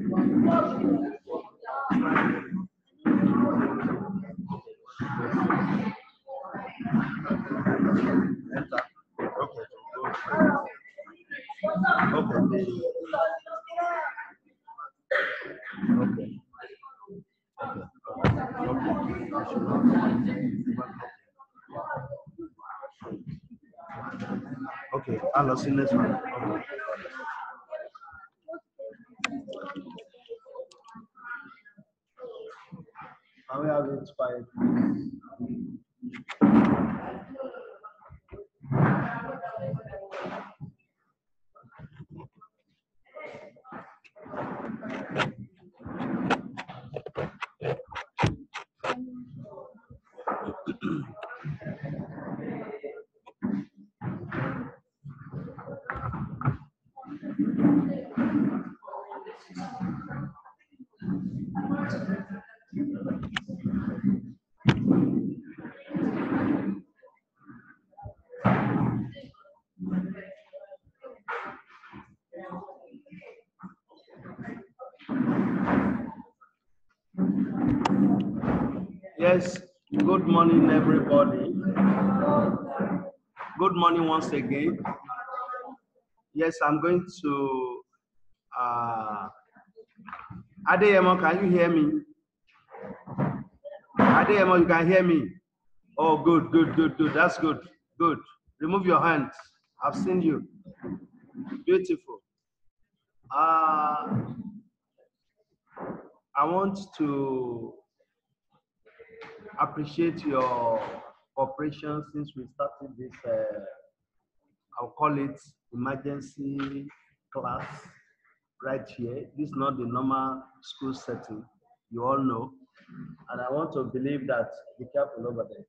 Enter. Okay. Okay. Okay. Okay, I'll see next one. Okay. Can we have it quiet, please? Yes, good morning, everybody. Good morning once again. Yes, I'm going to. Adeyemo, can you hear me? Adeyemo, you can hear me? Oh, good. That's good. Good. Remove your hands. I've seen you. Beautiful. I want to appreciate your cooperation since we started this, I'll call it emergency class right here. This is not the normal school setting, you all know. And I want to believe that, be careful over there,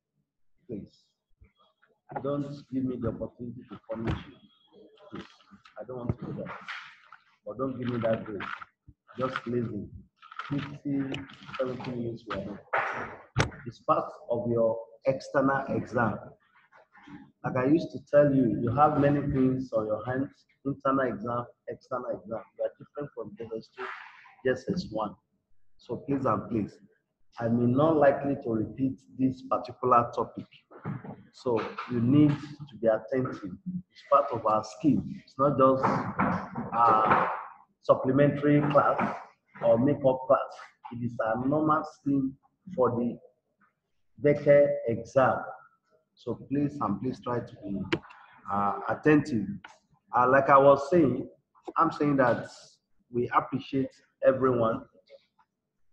please. Don't give me the opportunity to punish you, please. I don't want to do that. But don't give me that grace. Just listen. 50, 70 minutes we are done. It's part of your external exam. Like I used to tell you, you have many things on your hands, internal exam, external exam. They are different from the other two, just as one. So please and please, I may not likely to repeat this particular topic. So you need to be attentive. It's part of our skill. It's not just a supplementary class or makeup class. It is a normal skill for the Becker exam. So please and please try to be attentive. Like I was saying, I'm saying that we appreciate everyone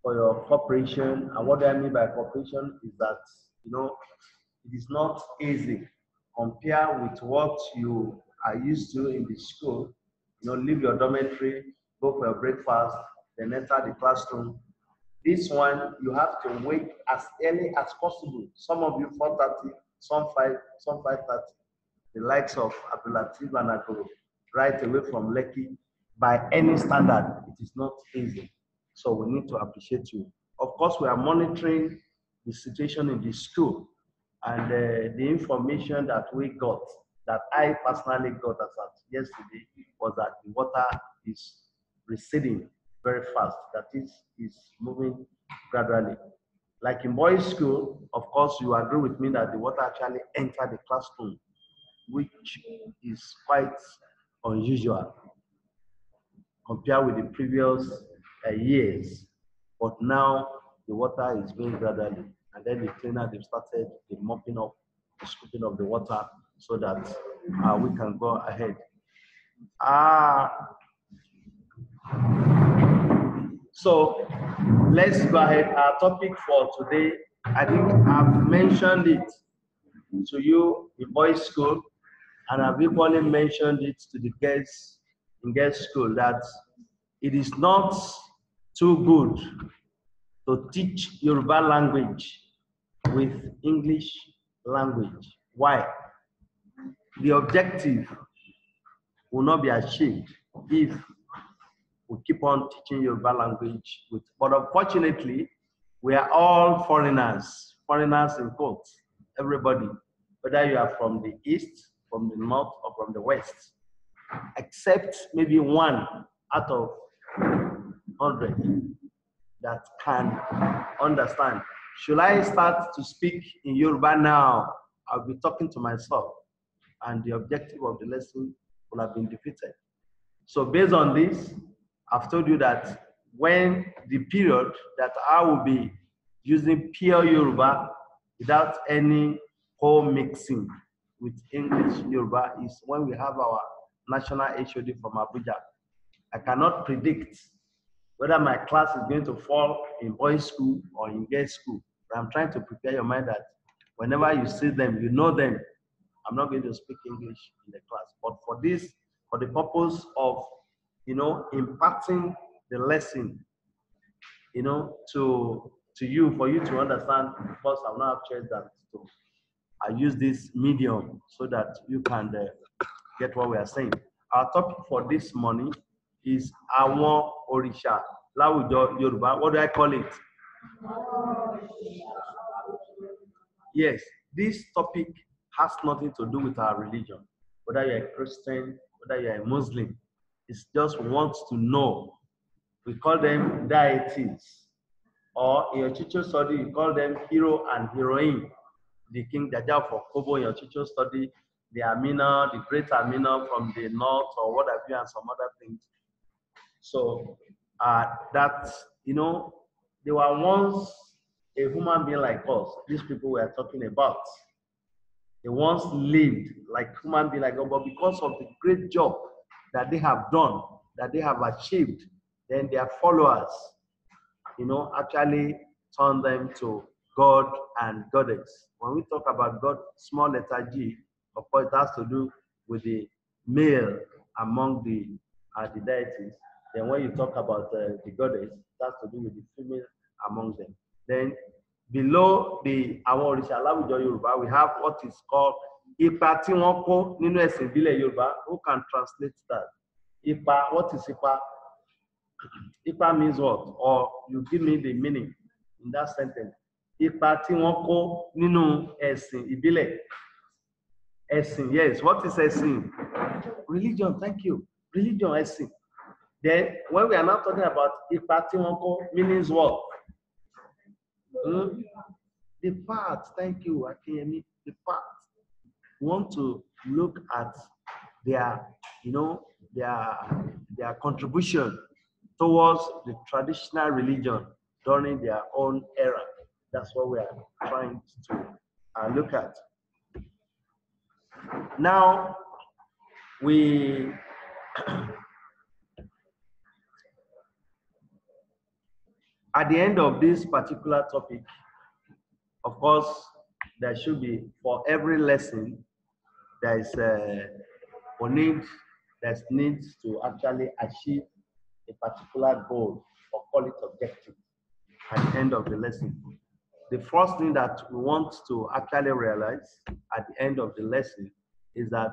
for your cooperation. And what I mean by cooperation is that, you know, it is not easy compared with what you are used to in the school. You know, leave your dormitory, go for your breakfast, then enter the classroom. This one, you have to wake as early as possible. Some of you 4:30, some 5:30. The likes of Abdulatif and Agoro, right away from Lekki. By any standard, it is not easy. So we need to appreciate you. Of course, we are monitoring the situation in the school, and the information that we got, that I personally got as of yesterday, was that the water is receding very fast. That is moving gradually. Like in boys' school, of course, you agree with me that the water actually entered the classroom, which is quite unusual compared with the previous years. But now the water is going gradually, and then the cleaner, they've started the mopping up, the scooping of the water so that we can go ahead. So let's go ahead. Our topic for today, I think I've mentioned it to you in boys' school, and I've equally mentioned it to the girls in girls' school, that it is not too good to teach Yoruba language with English language. Why? The objective will not be achieved if we keep on teaching Yoruba language with, but unfortunately, we are all foreigners in quotes, everybody, whether you are from the east, from the north, or from the west, except maybe one out of 100 that can understand. Should I start to speak in Yoruba now? I'll be talking to myself, and the objective of the lesson will have been defeated. So based on this, I've told you that when the period that I will be using pure Yoruba without any co-mixing with English Yoruba is when we have our national HOD from Abuja. I cannot predict whether my class is going to fall in boys' school or in girls' school. But I'm trying to prepare your mind that whenever you see them, you know them. I'm not going to speak English in the class. But for this, for the purpose of, imparting the lesson, to you, for you to understand, of course, I will not have choice than to I use this medium so that you can get what we are saying. Our topic for this morning is Àwọn Òrìṣà Láwùjọ Yorùbá. What do I call it? Yes, this topic has nothing to do with our religion. Whether you're a Christian, whether you're a Muslim, it's just want to know. We call them deities. Or in your teacher study, you call them hero and heroine. The King Jaja for Kobo in your teacher study, the Amina, the great Amina from the north, or what have you, and some other things. So they were once a human being like us. These people we are talking about. They once lived like human being like us, but because of the great job that they have done, that they have achieved, then their followers, actually turn them to God and Goddess. When we talk about God, small letter G, of course, it has to do with the male among the deities. Then when you talk about the Goddess, it has to do with the female among them. Then below the Àwọn Òrìṣà Láwùjọ Yorùbá, we have what is called Ipa tí wọ́n kó nínú ẹ̀sìn ìbílẹ̀ Yorùbá. Who can translate that? Ipa, what is Ipa? Ipa means what? Or you give me the meaning in that sentence. Ipa tí wọ́n kó nínú ẹ̀sìn ìbílẹ̀. Ẹ̀sìn, yes. What is ẹ̀sìn? Religion, thank you. Religion, ẹ̀sìn. Then, when we are now talking about ipa tí wọ́n kó, meanings what? The part, thank you, Akinyemi. The part. We want to look at their, their contribution towards the traditional religion during their own era. That's what we are trying to look at. Now, at the end of this particular topic, of course, there should be, for every lesson, there is needs to actually achieve a particular goal, or call it objective, at the end of the lesson. The first thing that we want to actually realize at the end of the lesson is that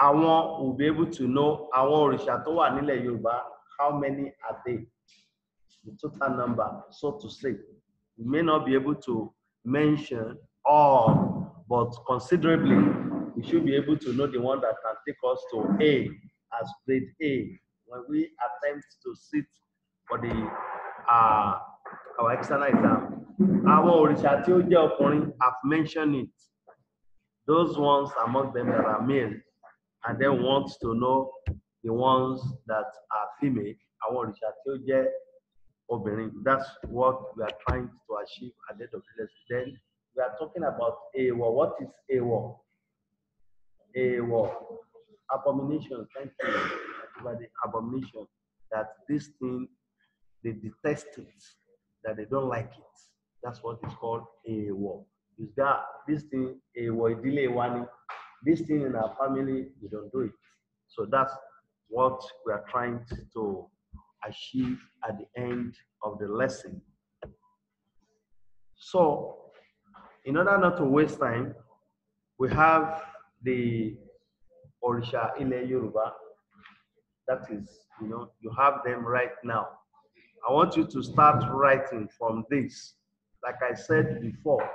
àwọn will be able to know àwọn òrìṣà tó wà nílẹ̀ Yorùbá, how many are they? The total number, so to say. We may not be able to mention all, but considerably, we should be able to know the one that can take us to A, as grade A, when we attempt to sit for the our external exam. Àwọn òrìṣà tí ó jẹ́ ọkùnrin, I've mentioned it. Those ones among them that are male, and then want to know the ones that are female. Àwọn òrìṣà tí ó jẹ́ obìnrin. That's what we are trying to achieve at the end of the lesson. Then we are talking about AWO. What is AWO? AWO. Abomination. Thank you. Everybody. Abomination. That this thing, they detest it, that they don't like it. That's what is called AWO. Is that this thing, AWO, delay one, this thing in our family, we don't do it. So that's what we are trying to achieve at the end of the lesson. So, in order not to waste time, we have the Òrìṣà Ilẹ̀ Yorùbá. That is, you have them right now. I want you to start writing from this. Like I said before,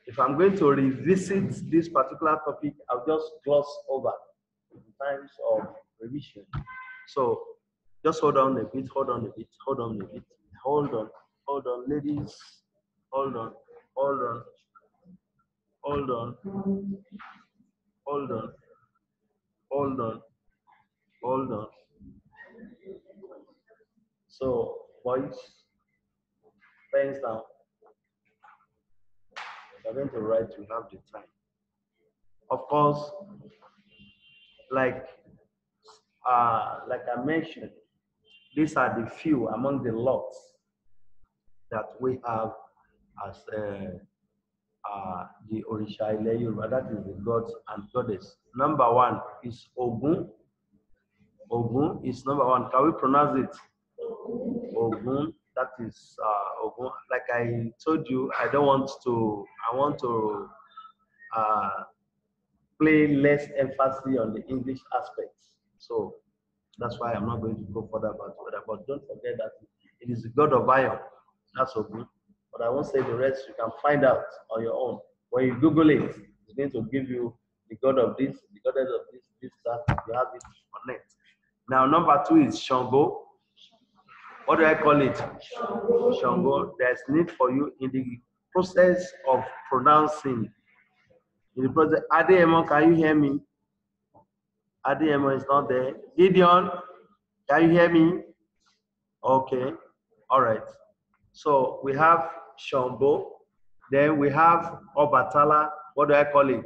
if I'm going to revisit this particular topic, I'll just gloss over in times of revision. So, Just hold on a bit, hold on a bit, hold on a bit. Hold on, ladies. Hold on, hold on, hold on, hold on, hold on, hold on. So, boys, pens down. You're going to write, you have the time. Of course, like like I mentioned, these are the few among the lots that we have as the Orisha Ile Yoruba, that is the gods and goddess. Number one is Ogun. Ogun is number one. Can we pronounce it? Ogun. That is Ogun. Like I told you, I want to uh, play less emphasis on the English aspects. So that's why I'm not going to go further about it. But don't forget that it is the god of iron. That's Ogun. But I won't say the rest. You can find out on your own. When you Google it, it's going to give you the god of this, the goddess of this, that. You have it on it. Now, number two is Shango. What do I call it? Shango. There's need for you in the process of pronouncing. In the process, Adeyemo, can you hear me? Adeyemo is not there. Gideon, can you hear me? Okay. All right. So we have Shango. Then we have Obatala. What do I call it?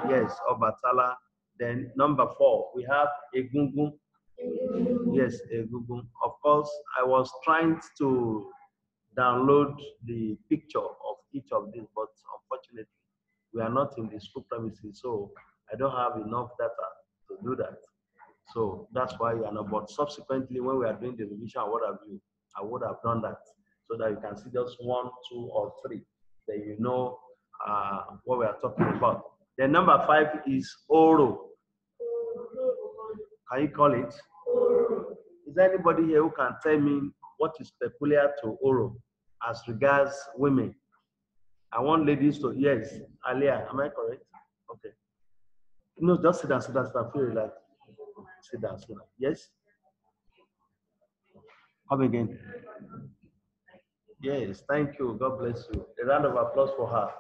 Yes, Obatala. Then number four, we have Egungun. Yes, Egungun. Of course, I was trying to download the picture of each of these, but unfortunately, we are not in the school premises, so I don't have enough data to do that. So that's why you are not. But subsequently, when we are doing the revision, what have you, I would have done that so that you can see just one, two, or three. Then you know what we are talking about. Then number five is Oro. Can you call it? Is there anybody here who can tell me what is peculiar to Oro as regards women? I want ladies to, yes, Alia, am I correct? Okay. No, just sit down, sit down, sit down, feel relaxed. Sit down, sit down. Yes? Come again. Yes, thank you. God bless you. A round of applause for her.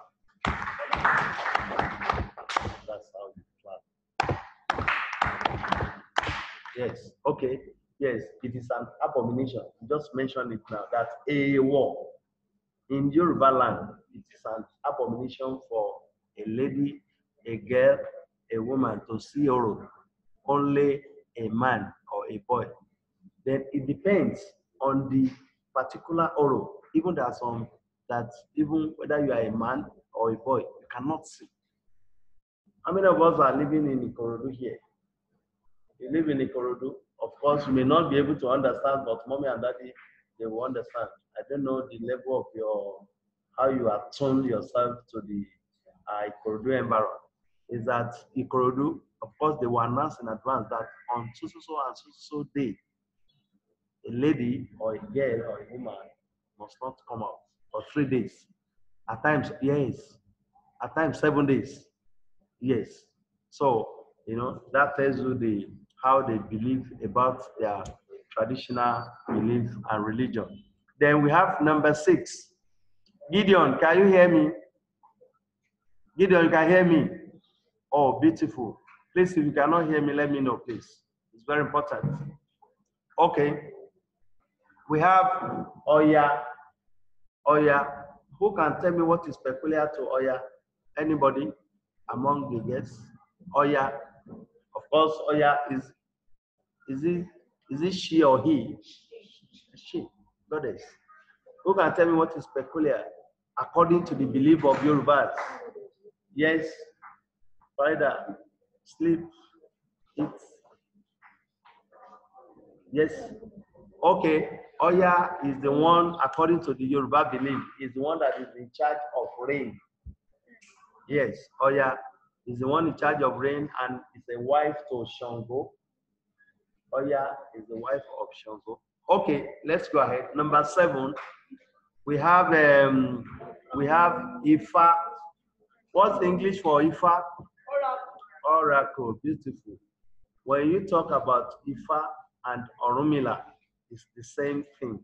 That's how you clap. Yes, okay. Yes, it is an abomination. Just mention it now. That's a war. In Yoruba land, it is an abomination for a lady, a girl, a woman to see Oro. Only a man or a boy. Then it depends on the particular Oro. Even there are some that even whether you are a man or a boy, you cannot see. How many of us are living in Ikorodu here? You live in Ikorodu. Of course, you may not be able to understand, but mommy and daddy, they will understand. I don't know the level of how you have tuned yourself to the Ikorodu environment. Is that Ikorodu, of course, they will announce in advance that on so and so day, a lady or a girl or a woman must not come out for 3 days. At times, yes. At times, 7 days. Yes. So, that tells you how they believe about their traditional belief and religion. Then we have number 6. Gideon, can you hear me? Gideon, you can hear me? Oh, beautiful. Please, if you cannot hear me, let me know, please. It's very important. Okay. We have Oya. Oya. Who can tell me what is peculiar to Oya? Anybody among the guests? Oya. Of course, Oya is it she or he? She, goddess. Who can tell me what is peculiar according to the belief of Yorubas? Yes, Farida, sleep, eat. Yes. Okay. Oya is the one, according to the Yoruba belief, is the one that is in charge of rain. Yes, Oya is the one in charge of rain and is a wife to Shango. Oya is the wife of Shango. Okay, let's go ahead. Number 7, we have Ifa. What's English for Ifa? Oracle. Beautiful. When you talk about Ifa and Orunmila is the same thing.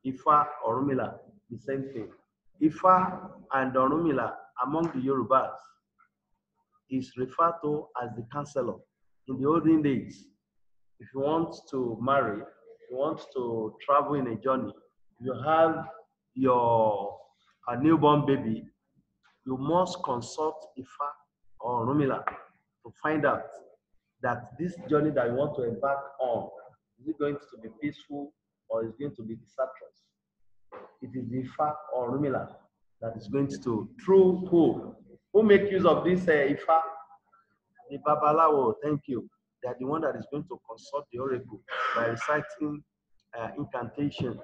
Ifa, Orunmila, the same thing. Ifa and Orunmila among the Yorubas is referred to as the counselor. In the olden days, if you want to marry, if you want to travel in a journey, you have your a newborn baby, you must consult Ifa or Rumila to find out that this journey that you want to embark on, is it going to be peaceful or is it going to be disastrous? It is Ifa or Rumila that is going to, through who? Who make use of this Ifa? The Babalawo, thank you. They are the one that is going to consult the oracle by reciting incantation.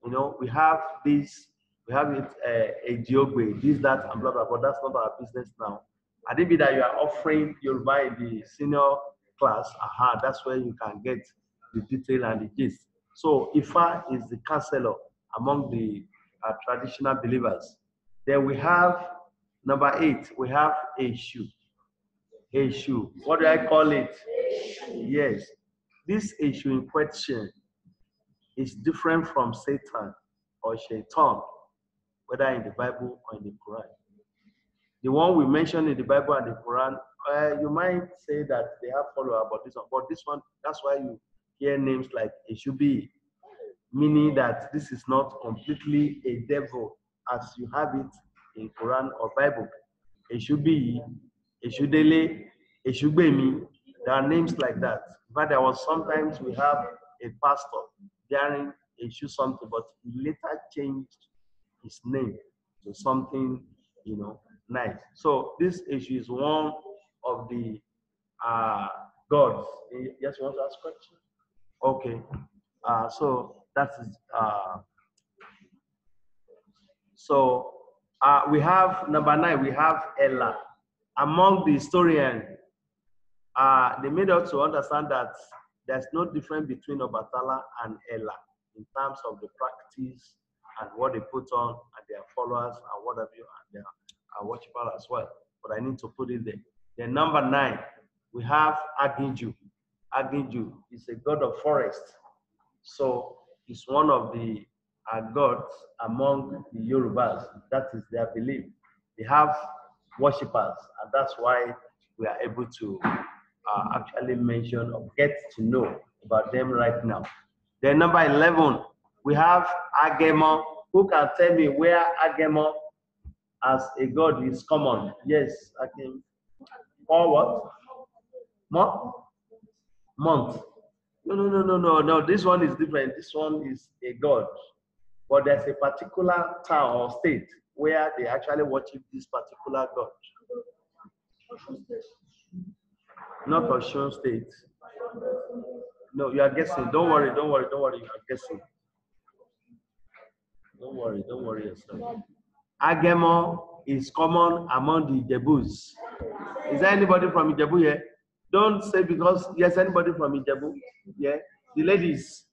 You know, we have this, we have it a Diogwe, this, that, and blah, blah, but that's not our business now. I think that you are offering Yoruba in the senior class, that's where you can get the detail and the gist. So Ifa is the counselor among the traditional believers. Then we have number 8, we have Eshu. Eshu. What do I call it? Yes. This issue in question is different from Satan or Shaitan, whether in the Bible or in the Quran. The one we mentioned in the Bible and the Quran, you might say that they have follower, but this one, that's why you hear names like Eshubi, meaning that this is not completely a devil as you have it in Quran or Bible. Eshubi, Eshudele, Eshugbemi, there are names like that. But there was sometimes we have a pastor bearing Eshu something, but he later changed his name to something, you know, nice. So this issue is one of the gods. Yes, you want to ask a question? Okay. So that is we have number 9, we have Ella. Among the historians, they made us to understand that there's no difference between Obatala and Ella in terms of the practice and what they put on and their followers and what have you, and their worshippers as well. But I need to put it there. Then number 9, we have Aginju. Aginju is a god of forest. So it's one of the gods among the Yorubas. That is their belief. They have worshippers, and that's why we are able to actually mention or get to know about them right now. Then number 11, we have Agemo. Who can tell me where Agemo as a god is common? Yes, I can. For what? Month. No. This one is different. This one is a god. But there's a particular town or state where they actually worship this particular god. Not Osun State. No, you are guessing. Don't worry. You are guessing. Don't worry yourself. Agemo is common among the Ijebus. Is there anybody from Ijebu here? Don't say because yes, anybody from Ijebu. Yeah, the ladies.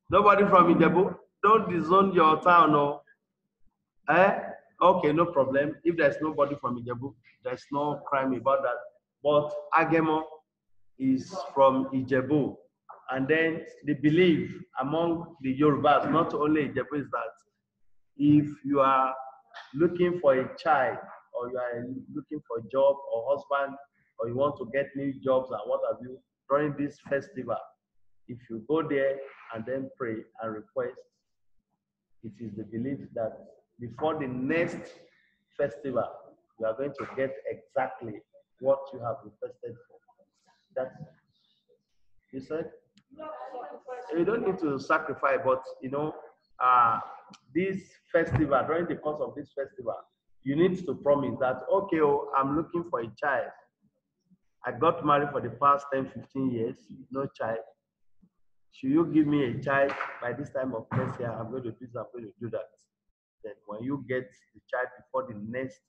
Nobody from Ijebu. Don't disown your town, no. Okay, no problem. If there's nobody from Ijebu, there's no crime about that. But Agemo is from Ijebu. And then the belief among the Yorubas, not only Ijebu, is that if you are looking for a child or you are looking for a job or husband or you want to get new jobs and what have you, during this festival, if you go there and then pray and request, it is the belief that before the next festival, you are going to get exactly what you have requested for. That's, you said? You don't need to sacrifice, but you know, this festival, during the course of this festival, you need to promise that, okay, I'm looking for a child. I got married for the past 10, 15 years, no child. Should you give me a child by this time of next year? I'm going to do this, I'm going to do that. Then when you get the child before the next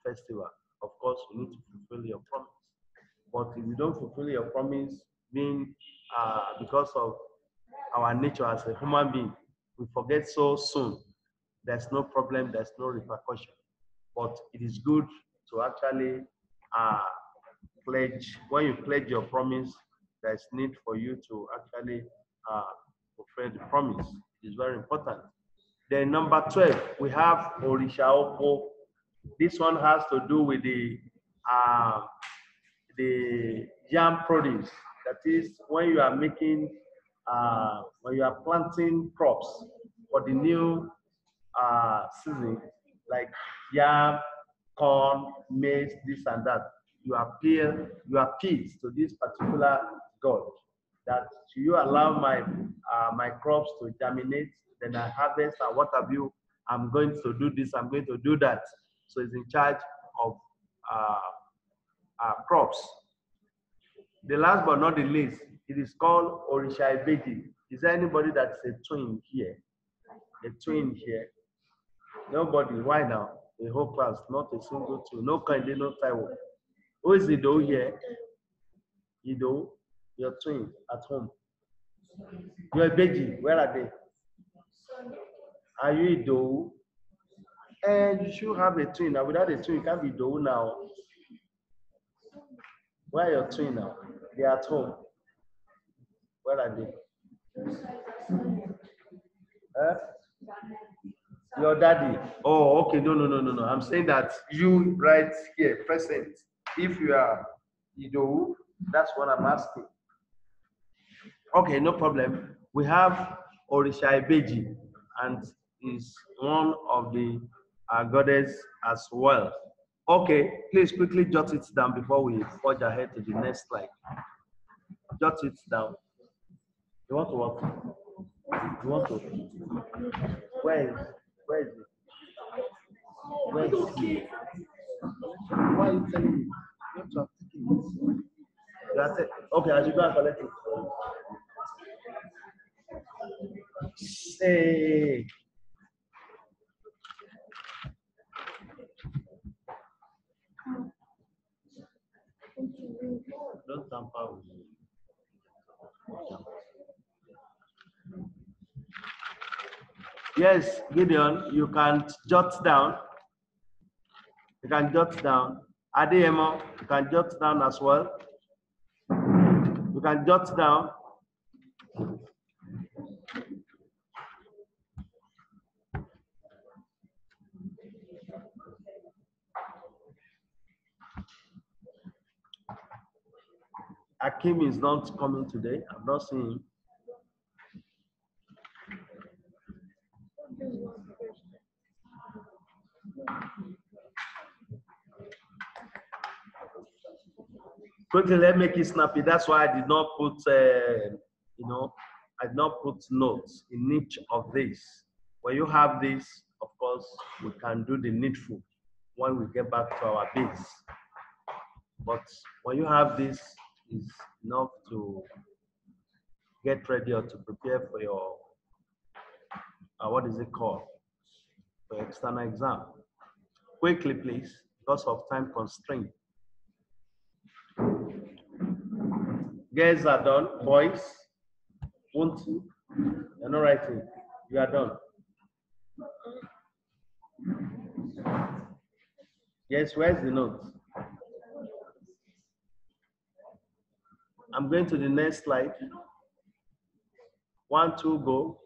festival, of course, you need to fulfill your promise. But if you don't fulfill your promise, being because of our nature as a human being, we forget so soon. There's no problem, there's no repercussion. But it is good to actually pledge, when you pledge your promise, there's need for you to actually fulfill the promise. It is very important. Then number 12, we have Orisha Oko. This one has to do with the yam produce. That is when you are making, when you are planting crops for the new season, like yam, corn, maize, this and that. You appeal to this particular God that you allow my crops to germinate, then I harvest, and what have you, I'm going to do this, I'm going to do that. So it's in charge of crops. The last but not the least, it is called Orisha Ibeji. Is there anybody that's a twin here? A twin here? Nobody. Why now? The whole class, not a single twin. No Kande, no Taiwo. Who is Ido here? Ido, your twin at home. You're Ibeji. Where are they? Are you Ido? And you should have a twin. Now, without a twin, you can't be Ido now. Where are your twin now? They are at home. Where are they? Huh? Your daddy. Oh, okay. No. I'm saying that you right here, present. If you are Ido, that's what I'm asking. Okay, no problem. We have Orisha Ibeji, and is one of the goddess as well. Okay, please quickly jot it down before we forge ahead to the next slide. Jot it down. You want to what? You want to? Where is it? Where is it? Why are you telling me? You have to have taken it. Okay, I should go and collect it. Hey. Don't tamper with me. Yes, Gideon, you can jot down. You can jot down. Adeyemo, you can jot down as well. You can jot down. Akim is not coming today. I'm not seeing him. Quickly, let's make it snappy. That's why I did not put, I did not put notes in each of these. When you have this, of course, we can do the needful when we get back to our base. But when you have this, is enough to get ready or to prepare for your, what is it called? For your external exam. Quickly, please, because of time constraint. Girls are done. Boys, 1, 2. You're not writing. You are done. Yes, where's the note? I'm going to the next slide. 1, 2, go.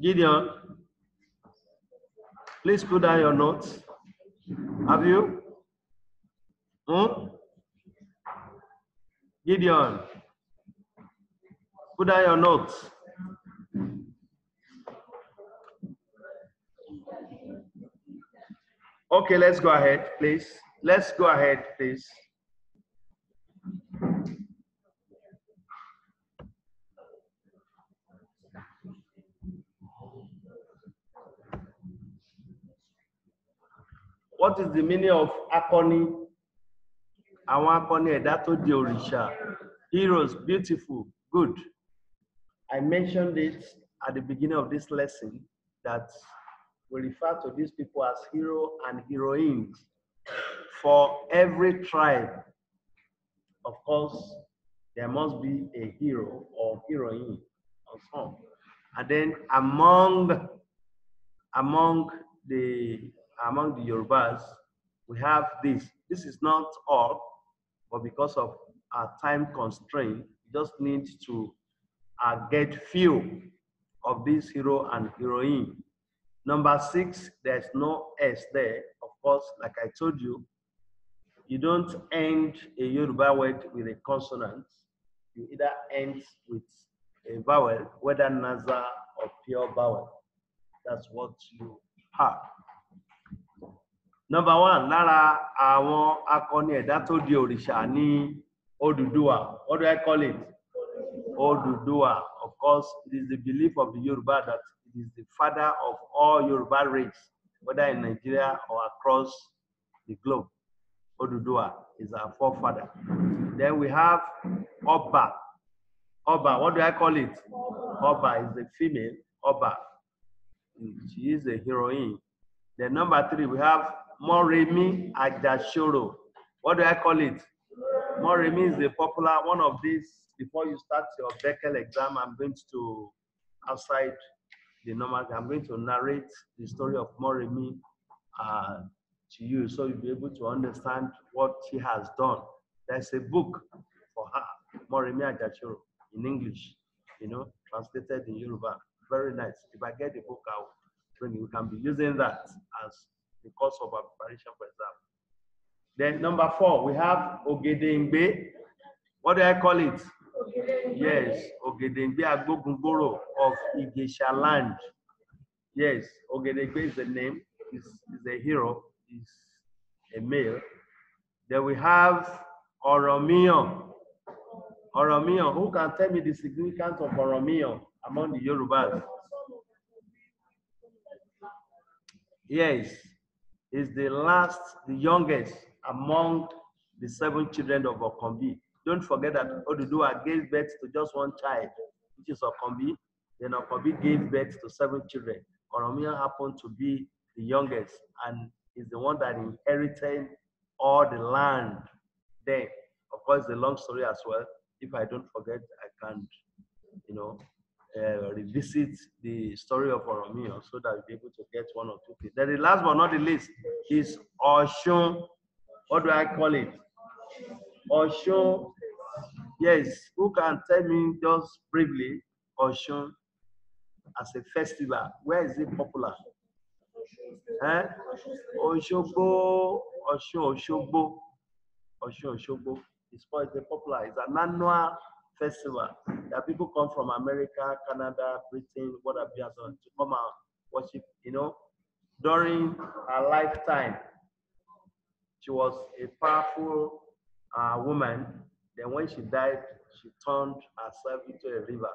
Gideon, please put down your notes. Have you? Gideon, put down your notes. Okay, let's go ahead, please. Let's go ahead, please. What is the meaning of Akoni? Àwọn akọni ẹ̀dá tó di òrìṣà. Heroes, beautiful, good. I mentioned it at the beginning of this lesson that we refer to these people as hero and heroines. For every tribe, of course, there must be a hero or heroine. And then among the Yorubas, we have this. This is not all, but because of our time constraint, we just need to get few of this hero and heroine. Number 6, there's no S there. Of course, like I told you, you don't end a Yoruba word with a consonant. You either end with a vowel, whether nasal or pure vowel. That's what you have. Number 1, lára àwọn akọni ẹ̀dá tó di òrìṣà ní Odùduwà. What do I call it? Oduduwa. Of course, it is the belief of the Yoruba that it is the father of all Yoruba race, whether in Nigeria or across the globe. Oduduwa is our forefather. Then we have Oba. Oba, what do I call it? Oba is the female. Oba. She is a heroine. Then number 3, we have Moremi Ajashoro. What do I call it? Moremi is the popular one of these. Before you start your Beckel exam, I'm going to, outside the normal, I'm going to narrate the story of Moremi to you, so you'll be able to understand what she has done. There's a book for her, Moremi Ajashoro, in English, translated in Yoruba. Very nice. If I get the book out, we can be using that as the course of our preparation for exam. Then number 4, we have Ogedengbe. What do I call it? Yes, Ogedengbe Agbogungboro of Igesha land. Yes, Ogedengbe is the name. He's a hero. He's a male. Then we have Oromiyan. Oromiyan. Who can tell me the significance of Oromiyan among the Yorubas? Yes, is the youngest among the 7 children of Okombi. Don't forget that Oduduwa gave birth to just one child, which is Okombi. Then Okombi gave birth to 7 children. Oromiyan happened to be the youngest and is the one that inherited all the land there. Of course, the long story as well. If I don't forget, I can, revisit the story of Oromiyan so that we'll be able to get 1 or 2 things. Then the last but not the least is Oshun. What do I call it? Oshun. Yes, who can tell me just briefly Oshun as a festival? Where is it popular? Oshogbo, Oshogbo. It's popular. It's an annual festival that people come from America, Canada, Britain, what have you, to come and worship. During her lifetime, she was a powerful woman. Then when she died, she turned herself into a river.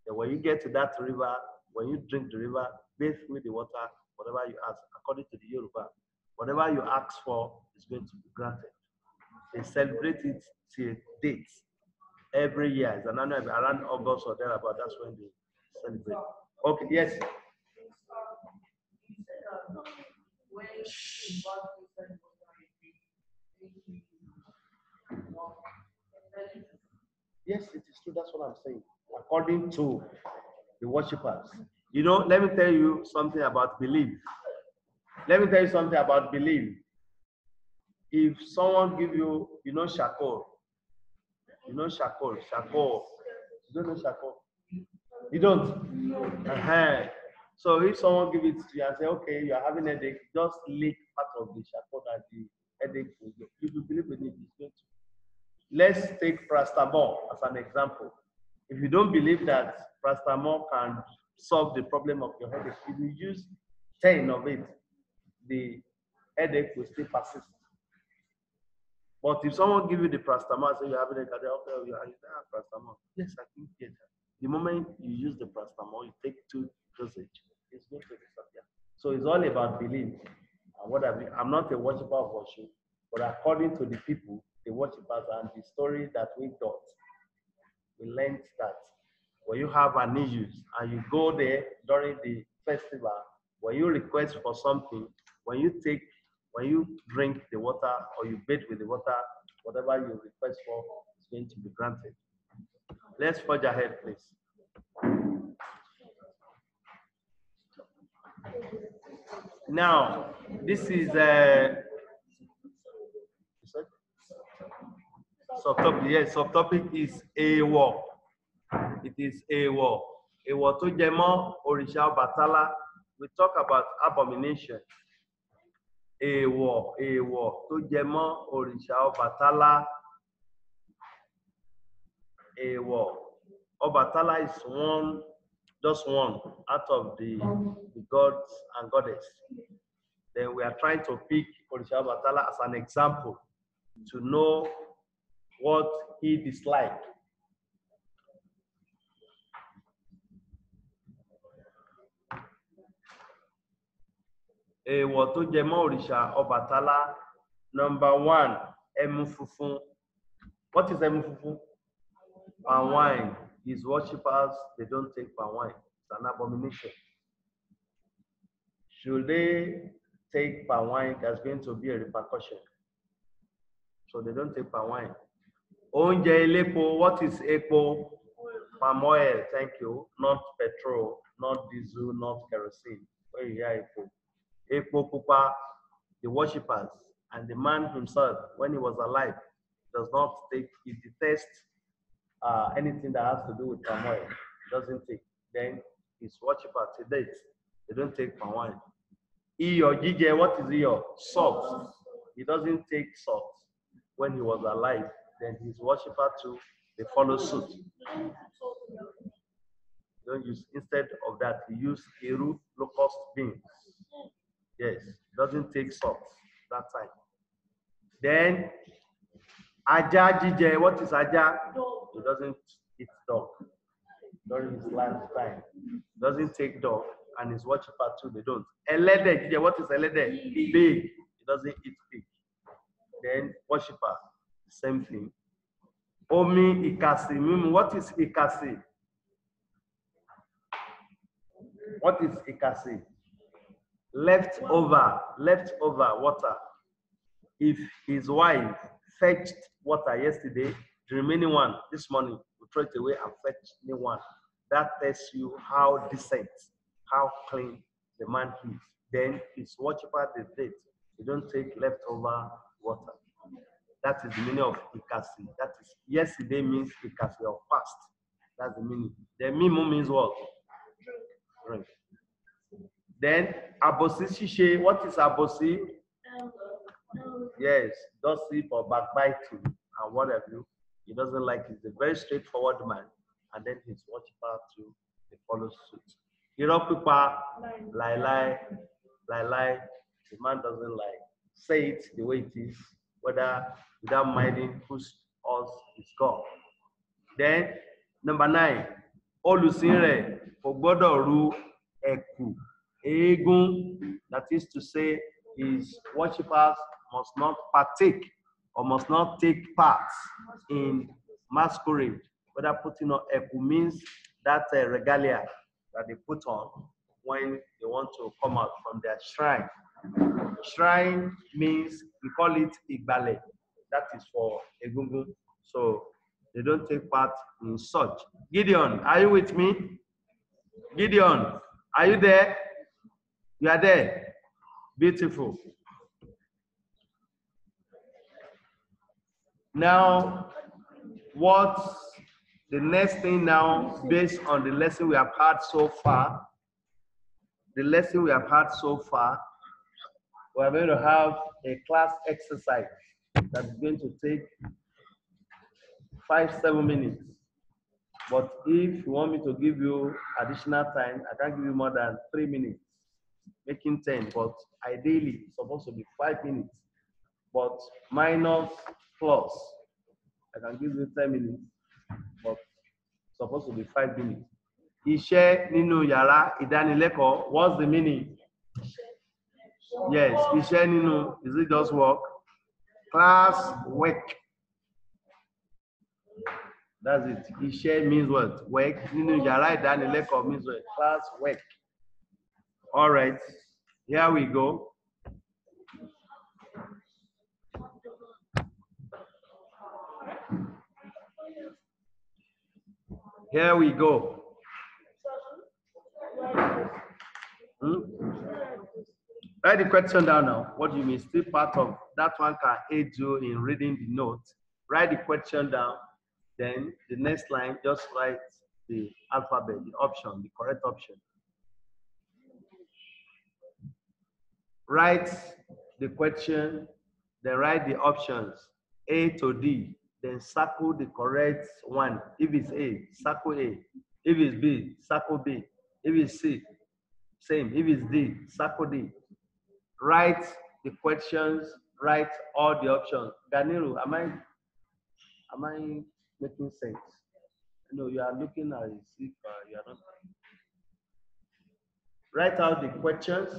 Then when you get to that river, when you drink the river, bathe with the water, whatever you ask, according to the Yoruba, whatever you ask for is going to be granted. They celebrate it till dates every year. It's an annual around August or thereabout. That's when they celebrate. Okay, yes. Yes, it is true. That's what I'm saying. According to the worshippers. Let me tell you something about belief. If someone give you, shakol. Shakol. You don't know shakol? You don't? So if someone give it to you and say, okay, you're having a headache, just lick part of the shakol that the headache will get. If you believe in it, it's going to. Let's take paracetamol as an example. If you don't believe that paracetamol can solve the problem of your headache, if you use 10 of it, the headache will still persist. But if someone give you the paracetamol, say you're having a headache, okay, you have paracetamol. Yes, I think yes. The moment you use the paracetamol, you take 2 dosage, it's going to disappear. So it's all about belief. And I'm not a worshiper of worship, but according to the people, the worshippers, and the story that we got, we learned that when you have an issue and you go there during the festival, when you request for something, when you drink the water or you bathe with the water, whatever you request for is going to be granted. Let's forge ahead, please. Now, this is a subtopic. Yes, subtopic is a war. It is a war. A war to jẹmọ́ òrìṣà Ọbàtálá. We talk about abomination. A war to jẹmọ́ òrìṣà Ọbàtálá. A war. Ọbàtálá is just one out of the gods and goddess. Then we are trying to pick òrìṣà Ọbàtálá as an example to know what he disliked. Èèwọ̀ tó jẹ mọ́ òrìṣà Ọbàtálá. Number 1, ẹmu funfun. What is ẹmu funfun? Palm wine. His worshippers, they don't take palm wine. It's an abomination. Should they take palm wine, there's going to be a repercussion. So they don't take palm wine. Oúnjẹ elépo. What is epo? Palm oil, thank you. Not petrol, not diesel, not kerosene. Where you hear epo? Epo pupa, the worshippers, and the man himself, when he was alive, does not take, he detests anything that has to do with palm oil. Doesn't take. Then his worshippers, they don't take palm oil. Iyọ̀ jíjẹ, what is iyọ̀? Salt. He doesn't take salt when he was alive. Then his worshipper too, they follow suit. Don't use, instead of that, he used eru, locust beans. Yes, doesn't take salt that time. Then ajá jíjẹ, what is ajá? He doesn't eat dog during his lifetime. Doesn't take dog, and his worshipper too, they don't. Ẹlẹ́dẹ̀ jíjẹ, what is ẹlẹ́dẹ̀? Pig. He doesn't eat pig. Then worshipper, same thing. Omi ìkàsì mímu, what is ìkàsì? What is ìkàsì? Leftover water. If his wife fetched water yesterday, the remaining one this morning, we throw it away and fetch new one. That tells you how decent, how clean the man is. Then his worshiper, they don't take leftover water. That is the meaning of ikasi. That is, yesterday means ikasi or past. That's the meaning. The mimu means what? Drink. Then abosi shishe. What is abosi? Yes, gossip or backbiting and whatever. He doesn't like it. He's a very straightforward man. And then his worshiper too, they follow suit. Irọ́ pípa, lie. The man doesn't like. Say it the way it is, whether without minding whose us is God. Then number 9, olùsìn kò gbọ́dọ̀ ru ẹ̀kú eégún. That is to say, his worshippers must not partake or must not take part in masquerade. Whether putting on ẹ̀kú means that regalia that they put on when they want to come out from their shrine. Shrine means, we call it ìgbàlẹ̀. That is for egungun. So they don't take part in such. Gideon, are you with me? Gideon, are you there? You are there. Beautiful. Now, what's the next thing now, based on the lesson we have had so far? The lesson we have had so far, we are going to have a class exercise that's going to take 5-7 minutes. But if you want me to give you additional time, I can't give you more than 3 minutes, making 10. But ideally, it's supposed to be 5 minutes. But minus plus, I can give you 10 minutes, but it's supposed to be 5 minutes. Iṣẹ́ nínú yàrá ìdánilẹ́kọ̀ọ́, what's the meaning? Yes, iṣẹ́ nínú, is it just work? Class work. That's it. Iṣẹ́ means what? Work. Nínú yàrá ìdánilẹ́kọ̀ọ́ means what? Class work. All right, here we go. Here we go. Write the question down now. What do you mean? Still part of that one can aid you in reading the note. Write the question down. Then the next line, just write the alphabet, the option, the correct option. Write the question, then write the options A to D, then circle the correct one. If it's A, circle A. If it's B, circle B. If it's C, same. If it's D, circle D. Write the questions, write all the options. Ganiru, am I making sense? No, you are looking at it. See, you are not. Write out the questions.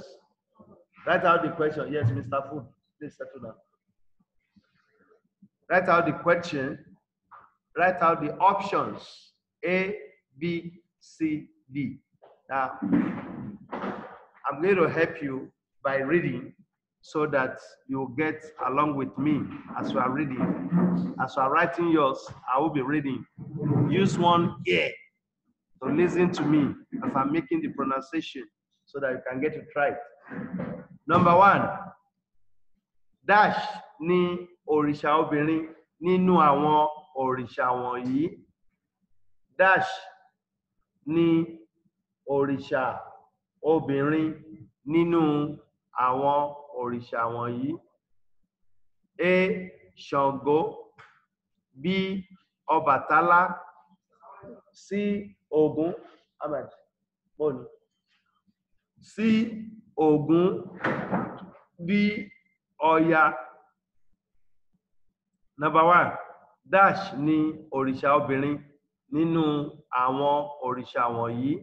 Write out the question. Yes, Mr. Food, please settle down. Write out the question. Write out the options A, B, C, D. Now, I'm going to help you by reading so that you get along with me as you are reading. As you are writing yours, I will be reading. Use one ear to listen to me as I'm making the pronunciation so that you can get it right. Number one, dash ni òrìṣà obìnrin nínú àwọn òrìṣà wọ̀nyí. Dash ni òrìṣà obìnrin nínú àwọn òrìṣà wọ̀nyí. A. Ṣàngó. B. Ọbàtálá. C. Ògún. Ahmed, bọ́ọ̀lù. C. Ògún. D. Ọya. Number one, dash ni òrìṣà obìnrin nínú àwọn òrìṣà wọ̀nyí.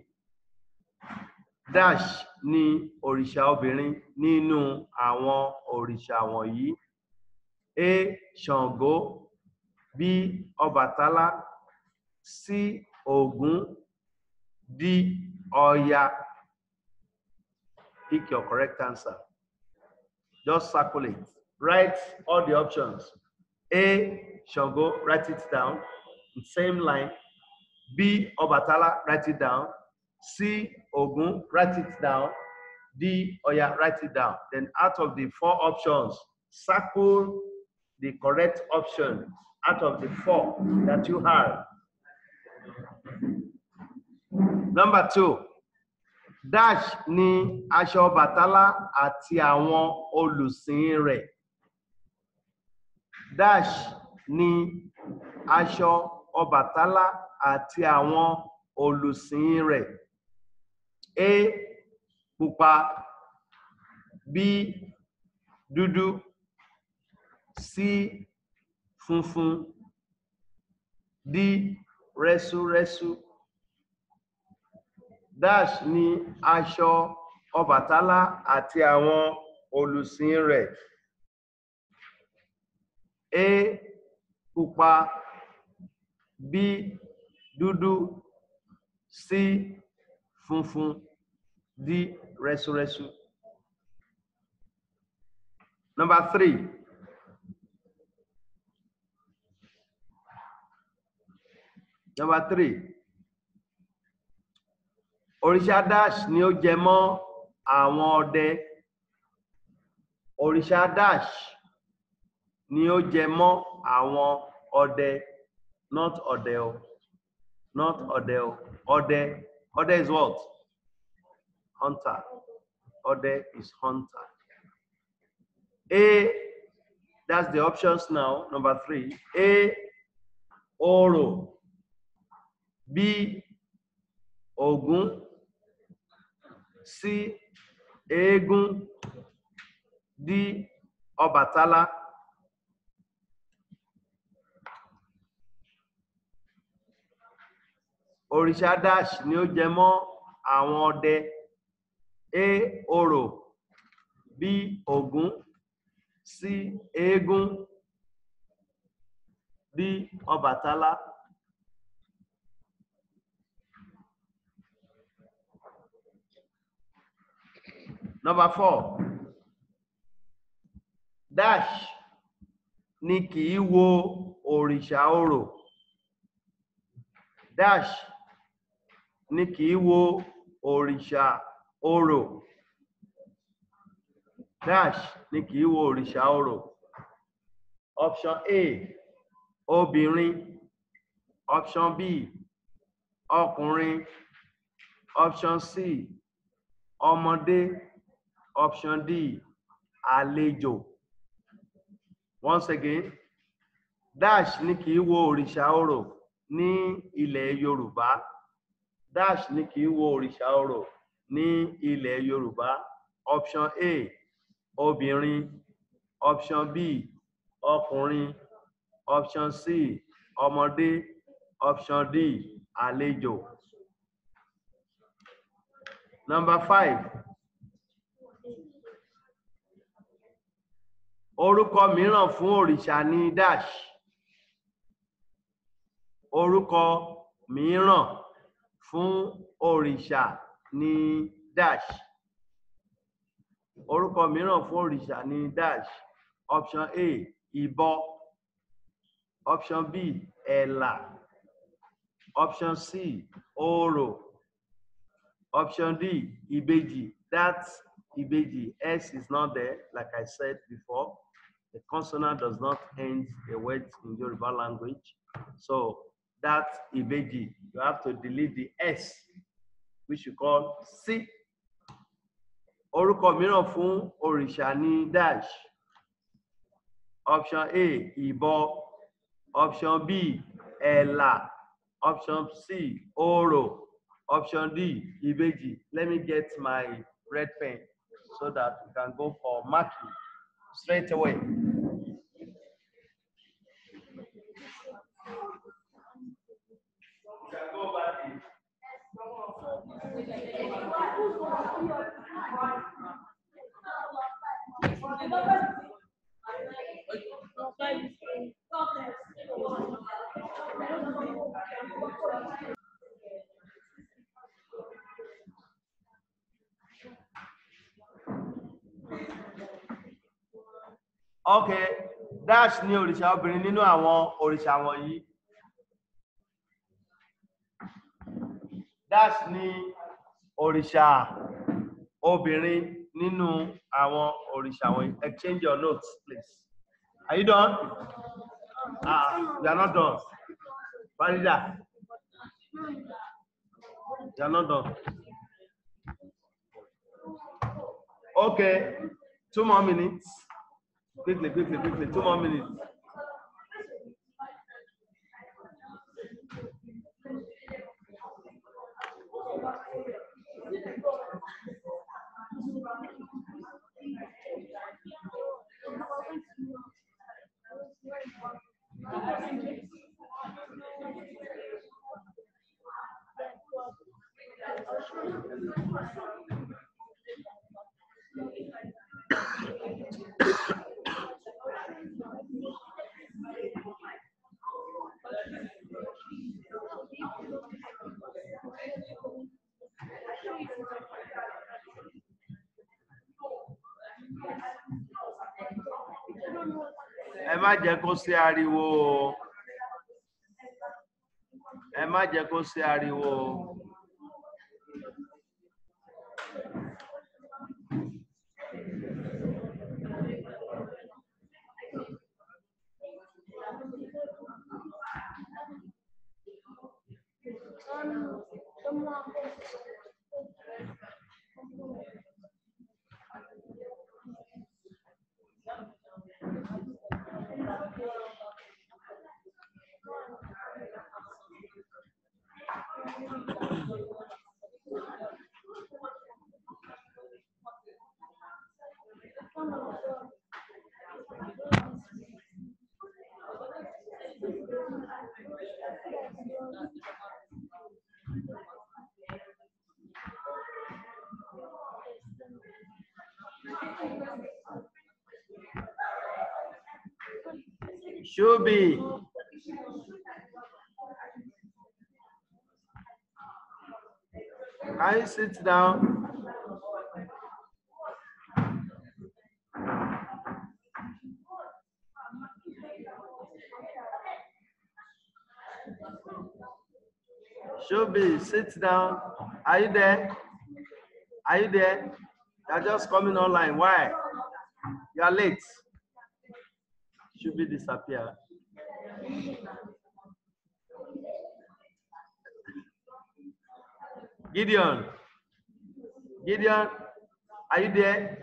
Dash ni òrìṣà obìnrin nínú àwọn òrìṣà wọ̀nyí. A. Ṣàngó. B. Ọbàtálá. C. Ògún. D. Ọya. Pick your correct answer. Just circle it. Write all the options. A. Ṣàngó, write it down. Same line. B. Ọbàtálá, write it down. C. Ògún, write it down. D. Ọya, write it down. Then out of the four options, circle the correct option out of the four that you have. Number two, dash ni aṣọ Ọbàtálá àti àwọn olùsìn rẹ̀. Dash ni aṣọ Ọbàtálá àti àwọn olùsìn rẹ̀. A. Pupa. B. Dúdú. C. Funfun. D. Rẹ́súrẹ́sú. Dash ni aṣọ Ọbàtálá àti àwọn olùsìn rẹ̀. A. Pupa. B. Dúdú. C. Funfun. D. Rẹ́súrẹ́sú. Number three. Number three. Òrìṣà dash ni ó jẹ mọ́ àwọn ọdẹ. Òrìṣà dash ni ó jẹ mọ́ àwọn ọdẹ. Not ọdẹ o. Not ọdẹ o. Ọdẹ. Ọdẹ is what? Hunter. Ọdẹ is hunter. A. That's the options now. Number three. A. Oro. B. Ògún. C. Eégún. D. Ọbàtálá. Òrìṣà dash ni ó jẹ mọ́ àwọn ọdẹ. A. Oro. B. Ògún. C. Eégún. D. Ọbàtálá. Number four. Dash ni kì í wo òrìṣà orò. Dash ni kì í wo òrìṣà orò. Dash ni kì í wo òrìṣà orò. Option A, obìnrin. Option B, ọkùnrin. Option C, ọmọdé. Option D, àlejò. Once again, Dash ni kì í wo òrìṣà orò ní ilẹ̀ Yorùbá. Dash ni kì í wo òrìṣà orò ní ilẹ̀ Yorùbá. Option A, obìnrin. Option B, ọkùnrin. Option C, ọmọdé. Option D, àlejò. Number 5. Orúkọ mìíràn fún òrìṣà ni dash. Orúkọ mìíràn fún òrìṣà ni dash. Orúkọ mìíràn fún òrìṣà ni dash. Option A, ìbọ. Option B, ẹ̀là. Option C, orò. Option D, ìbejì. That's ìbejì. S is not there, like I said before. The consonant does not end a word in Yoruba language. So that's ìbejì. You have to delete the S, which you call C. Orúkọ mìíràn fún òrìṣà ni dash. Option A, ìbọ. Option B, ẹ̀là. Option C, orò. Option D, ìbejì. Let me get my red pen so that we can go for marking straight away. Okay, dash ni òrìṣà obìnrin nínú àwọn òrìṣà wọ̀nyí. Dash ni òrìṣà obìnrin nínú àwọn òrìṣà wọ̀nyí. Exchange your notes, please. Are you done? You are not done. Farida, you are not done. Okay, 2 more minutes. Quickly, 2 more minutes. Ẹ má jẹ́ kó sí ariwo. Ẹ má jẹ́ kó sí ariwo. Shubi. Can you sit down? Shubi, sit down. Are you there? Are you there? You're just coming online. Why? You are late. Should be disappear. Gideon. Gideon, are you there?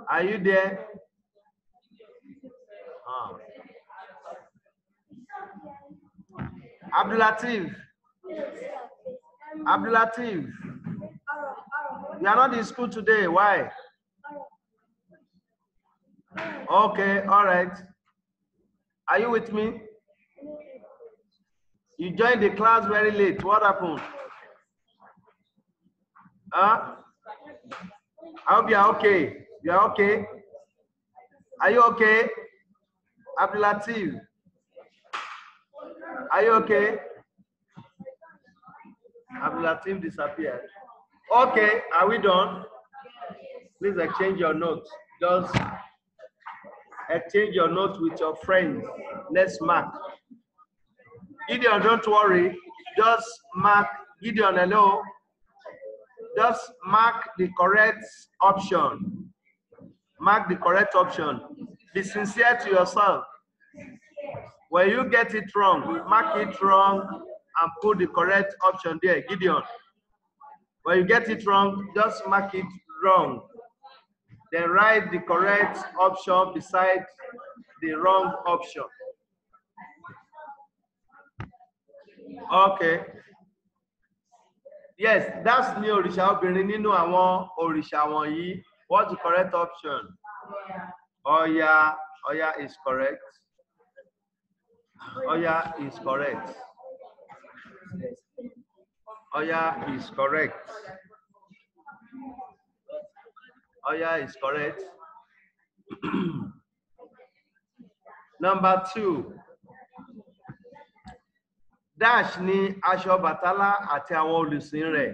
Are you there? Oh. Abdulatif. Abdulatif. You are not in school today. Why? Okay, all right. Are you with me? You joined the class very late. What happened? Huh? I hope you are okay. You are okay? Are you okay? Abdulatif. Are you okay? Abdulatif disappeared. Okay, are we done? Please exchange your notes. Just exchange your notes with your friends. Let's mark. Gideon, don't worry. Just mark. Gideon, hello. Just mark the correct option. Mark the correct option. Be sincere to yourself. When you get it wrong, mark it wrong and put the correct option there. Gideon. When you get it wrong, just mark it wrong. Then write the correct option beside the wrong option. Okay. Yes, that's ní òrìṣà obìnrin nínú àwọn òrìṣà wọ̀nyí. What's the correct option? Oya, Oya is correct. Oya is correct. Oya is correct. Oya is correct. Number 2. Dash ni aṣọ Bàtálá àti àwọn olùsìn rẹ̀.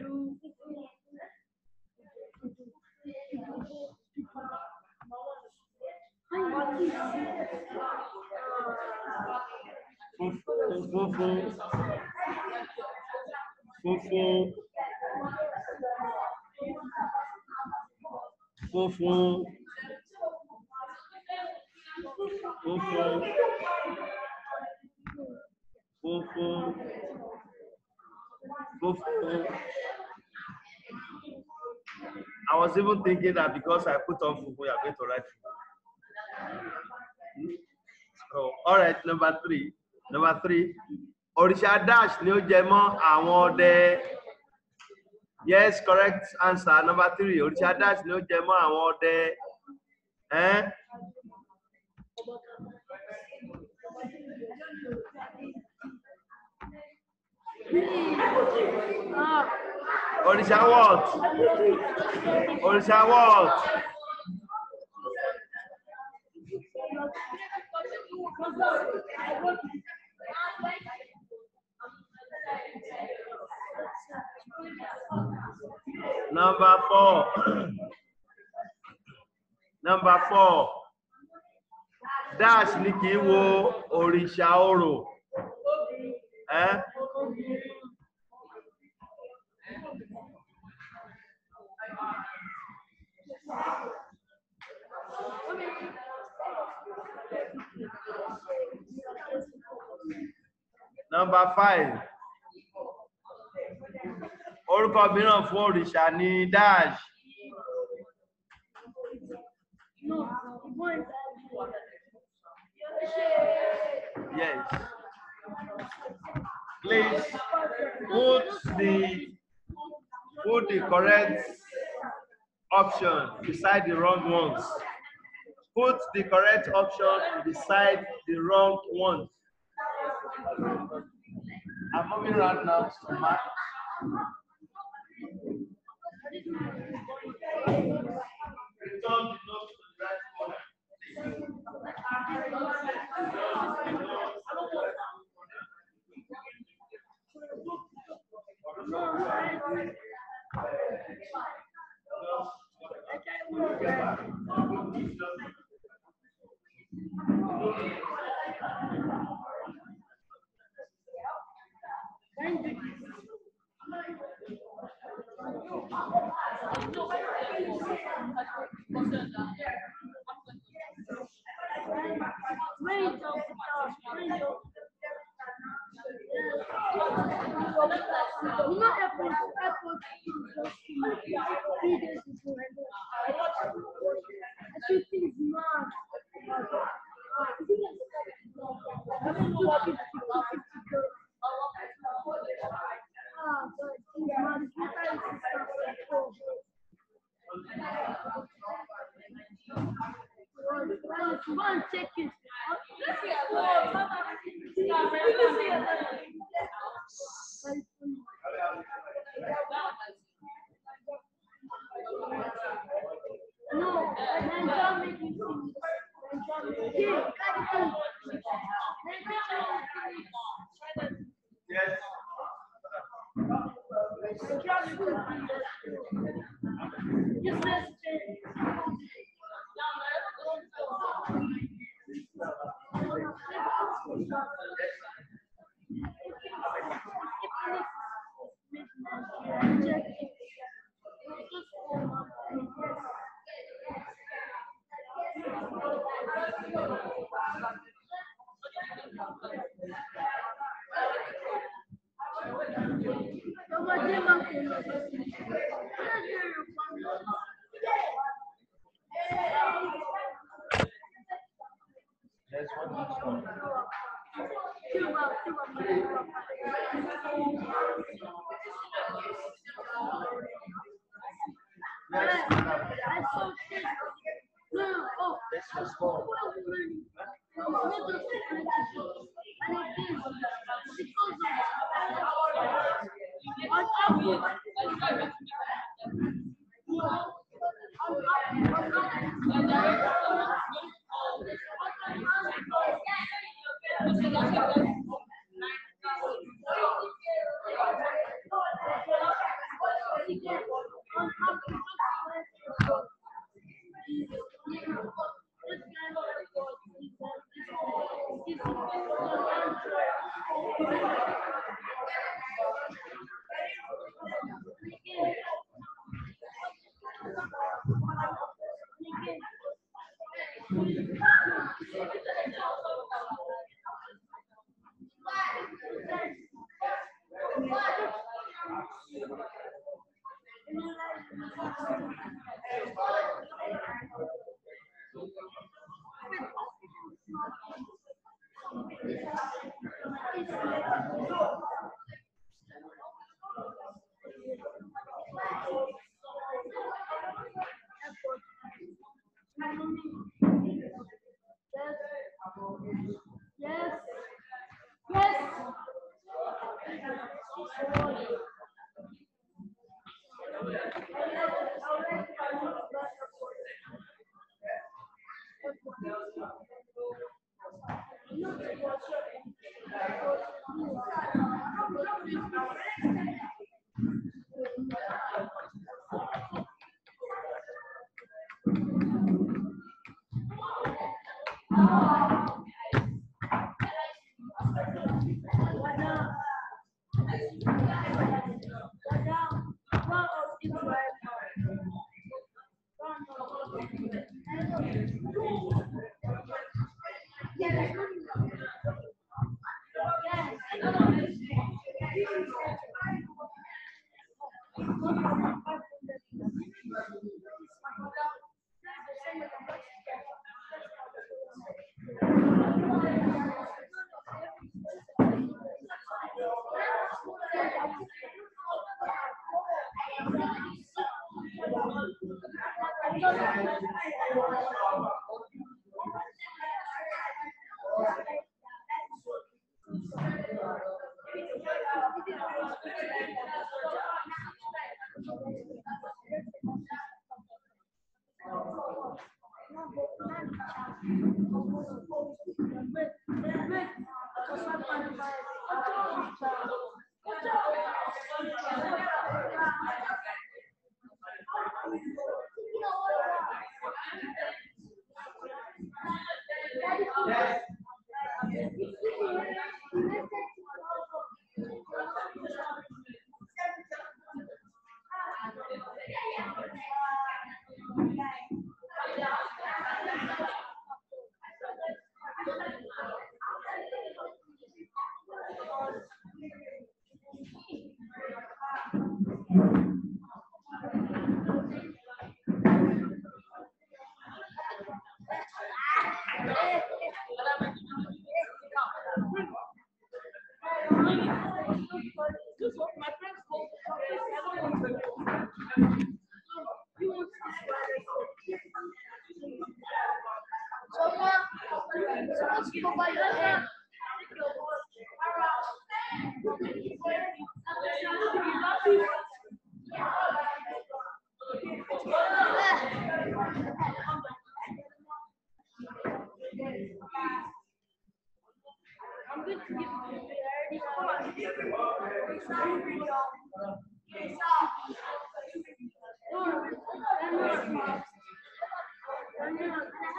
Funfun. Funfun. Funfun. Funfun. Funfun. Funfun. I was even thinking that because I put on Funfun, you are going to write Funfun. So, all right, number 3. Number 3. Òrìṣà Dash ni ó jẹ mọ́ àwọn ọdẹ. Yes, correct answer. Number 3. Òrìṣà Dash ni ó jẹ mọ́ àwọn ọdẹ. Òrìṣà what? Òrìṣà what? Number 4. Number 4. Dash ni kì í wo òrìṣà orò. Number 5. Orúkọ mìíràn fún òrìṣà ni Dash. Yes. Please put the correct option beside the wrong ones. Put the correct option beside the wrong ones. I'm moving around now to mark. Return the note to the right corner.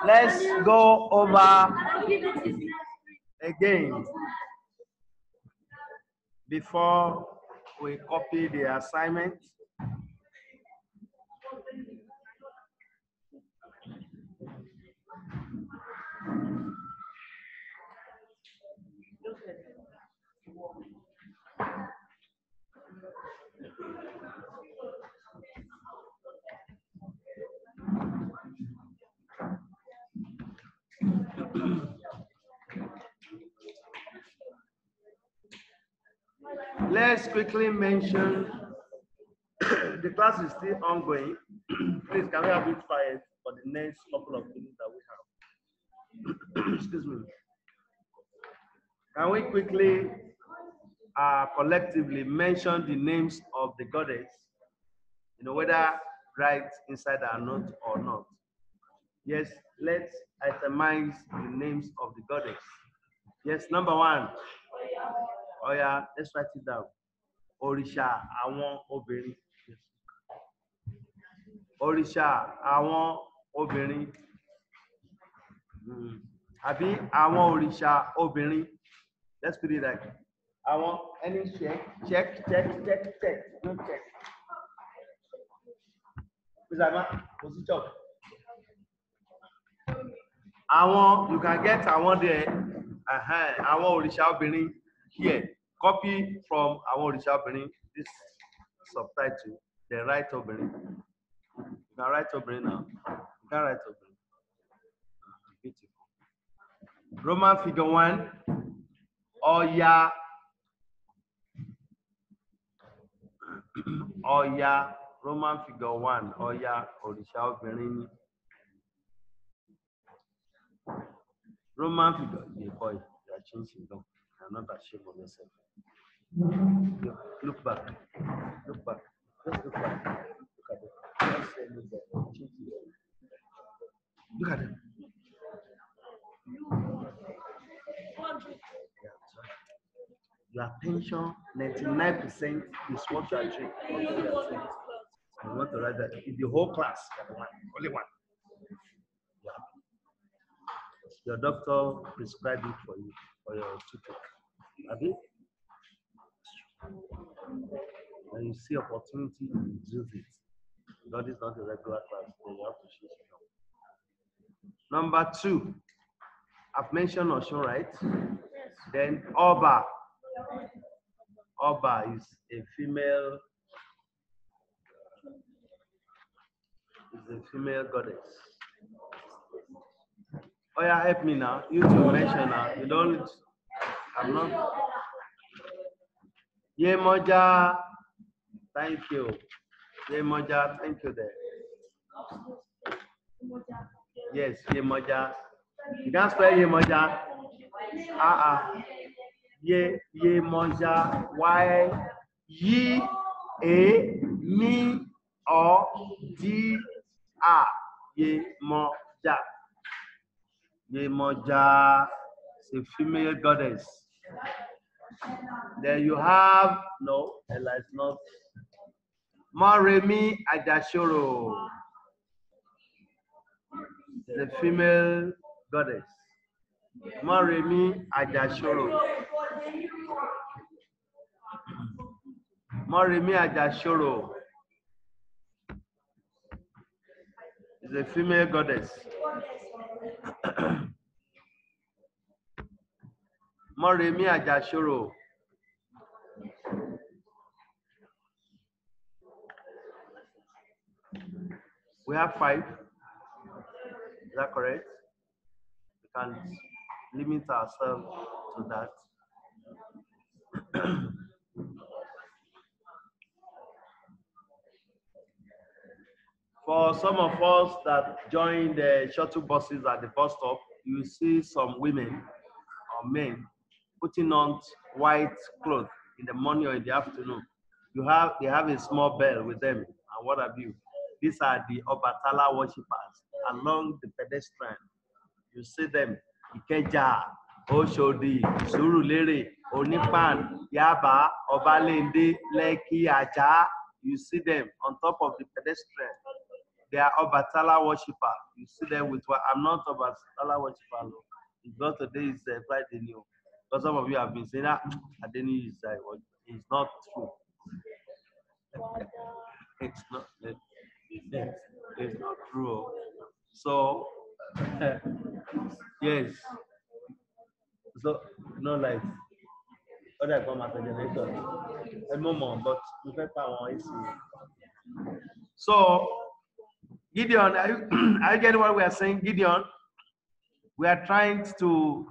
Let's go over again before we copy the assignment. Let's quickly mention the class is still ongoing. Please, can we have it quiet for the next couple of minutes that we have? Excuse me. Can we quickly collectively mention the names of the goddess? You know, whether right inside our note or not. Yes, let's itemize the names of the goddess. Yes, number one. Oh yeah, let's write it down. Òrìṣà àwọn obìnrin. Òrìṣà àwọn obìnrin. Àbí àwọn òrìṣà obìnrin. Let's put it like àwọn any check. No check. Mr. Position. Àwọn, you can get àwọn there. Àwọn òrìṣà obìnrin here. Copy from àwọn òrìṣà obìnrin. This subtitle. Then write obìnrin. You can write obìnrin now. You can write obìnrin. Beautiful. Roman figure 1. Ọya. Ọya. Roman figure 1. Ọya òrìṣà obìnrin. Roman figure. Hey boy, you are changing them. I'm not ashamed of yourself. Look back. Look back. Just look back. Look at them. Just say look there. Look at them. Your attention, 99% is what you are doing. You want to write that in the whole class. Only one. Yeah. Your doctor prescribed it for you, for your tutor. Abi? When you see opportunity, you use it. God is not a regular class, then you have to choose it. Number 2, I've mentioned Oshun, right? Yes. Then Oba. Oba is a female. Is a female goddess. Oh yeah, help me now. You to mention now. You don't. I'm not. Yemoja. Thank you. Yemoja. Thank you there. Yes, Yemoja. You can spell Yemoja. Yemoja. Y. Yi. A. Mi. O. D. A. Yemoja. Yemoja is a female goddess. Then you have, no, Ella is not. Moremi Ajashoro is a female goddess. Moremi Ajashoro. Moremi Ajashoro is a female goddess. Moremi Ajashoro. We have 5. Is that correct? We can limit ourselves to that. For some of us that join the shuttle buses at the bus stop, you will see some women or men putting on white clothes in the morning or in the afternoon. They have a small bell with them and what have you. These are the Obatala worshippers along the pedestrian. You see them, Ikeja, Oshodi, Surulere, Onipan, Yaba, Obalende, Lekki, Aja. You see them on top of the pedestrian. They are Obatala worshippers. You see them with what? I'm not Obatala worshiper. Because today is Friday new. Because some of you have been saying that Adeni is it's not true. It's not. It's not true. So yes. So no light. Other come as a generator. A moment, but we can power AC. So Gideon, are you getting what we are saying, Gideon? We are trying to